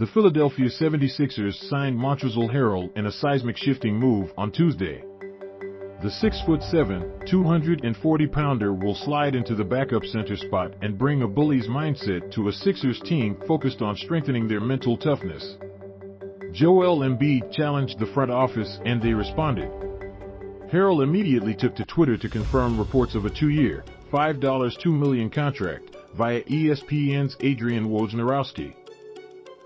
The Philadelphia 76ers signed Montrezl Harrell in a seismic shifting move on Tuesday. The 6'7", 240-pounder will slide into the backup center spot and bring a bully's mindset to a Sixers team focused on strengthening their mental toughness. Joel Embiid challenged the front office and they responded. Harrell immediately took to Twitter to confirm reports of a 2-year, $5.2 million contract via ESPN's Adrian Wojnarowski.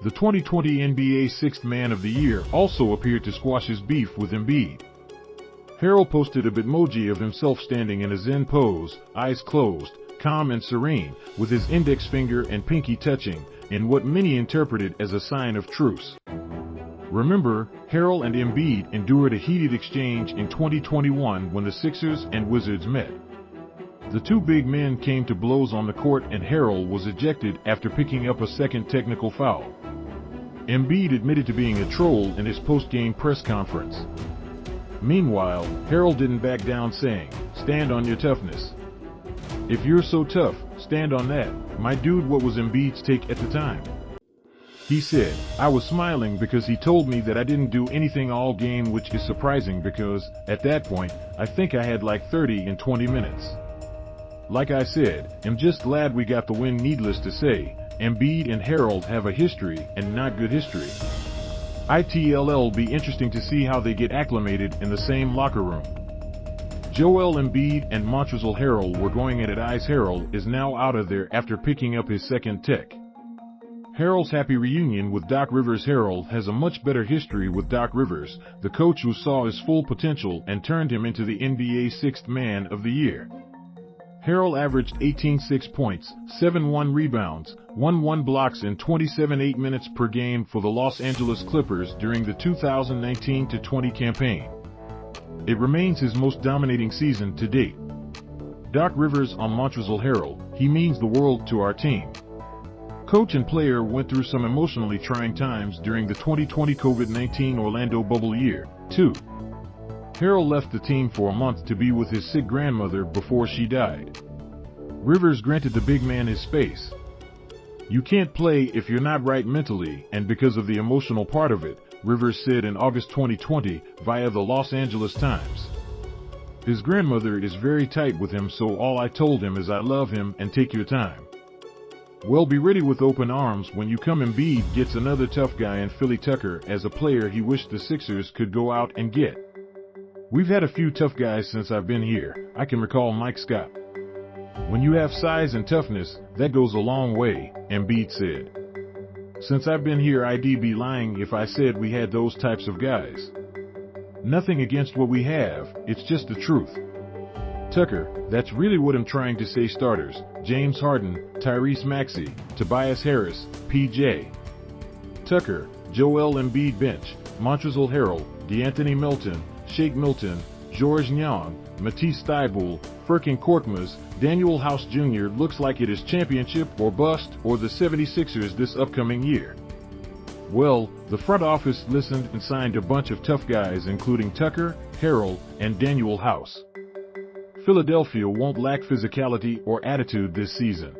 The 2020 NBA Sixth Man of the Year also appeared to squash his beef with Embiid. Harrell posted a Bitmoji of himself standing in a Zen pose, eyes closed, calm and serene, with his index finger and pinky touching, in what many interpreted as a sign of truce. Remember, Harrell and Embiid endured a heated exchange in 2021 when the Sixers and Wizards met. The two big men came to blows on the court and Harrell was ejected after picking up a second technical foul. Embiid admitted to being a troll in his post-game press conference. Meanwhile, Harrell didn't back down, saying, "Stand on your toughness. If you're so tough, stand on that, my dude." What was Embiid's take at the time? He said, "I was smiling because he told me that I didn't do anything all game, which is surprising because, at that point, I think I had like 30 in 20 minutes. Like I said, I'm just glad we got the win." Needless to say, Embiid and Harrell have a history and not good history. It'll be interesting to see how they get acclimated in the same locker room. Joel Embiid and Montrezl Harrell were going at it. Harrell is now out of there after picking up his second tech. Harrell's happy reunion with Doc Rivers. Harrell has a much better history with Doc Rivers, the coach who saw his full potential and turned him into the NBA Sixth Man of the Year. Harrell averaged 18.6 points, 7.1 rebounds, 1.1 blocks and 27.8 minutes per game for the Los Angeles Clippers during the 2019-20 campaign. It remains his most dominating season to date. Doc Rivers on Montrezl Harrell, he means the world to our team. Coach and player went through some emotionally trying times during the 2020 COVID-19 Orlando bubble year, too. Harrell left the team for a month to be with his sick grandmother before she died. Rivers granted the big man his space. "You can't play if you're not right mentally, and because of the emotional part of it," Rivers said in August 2020 via the Los Angeles Times. His grandmother is very tight with him, so all I told him is I love him and take your time. Well, be ready with open arms when you come. Embiid gets another tough guy in Philly. Tucker as a player he wished the Sixers could go out and get. "We've had a few tough guys since I've been here. I can recall Mike Scott. When you have size and toughness, that goes a long way," Embiid said. "Since I've been here, I'd be lying if I said we had those types of guys. Nothing against what we have, it's just the truth." Tucker, that's really what I'm trying to say. Starters: James Harden, Tyrese Maxey, Tobias Harris, PJ Tucker, Joel Embiid. Bench: Montrezl Harrell, DeAnthony Melton, Shake Milton, Georges Niang, Matisse Thybulle, Furkan Korkmaz, Daniel House Jr. Looks like it is championship or bust or the 76ers this upcoming year. Well, the front office listened and signed a bunch of tough guys including Tucker, Harrell, and Daniel House. Philadelphia won't lack physicality or attitude this season.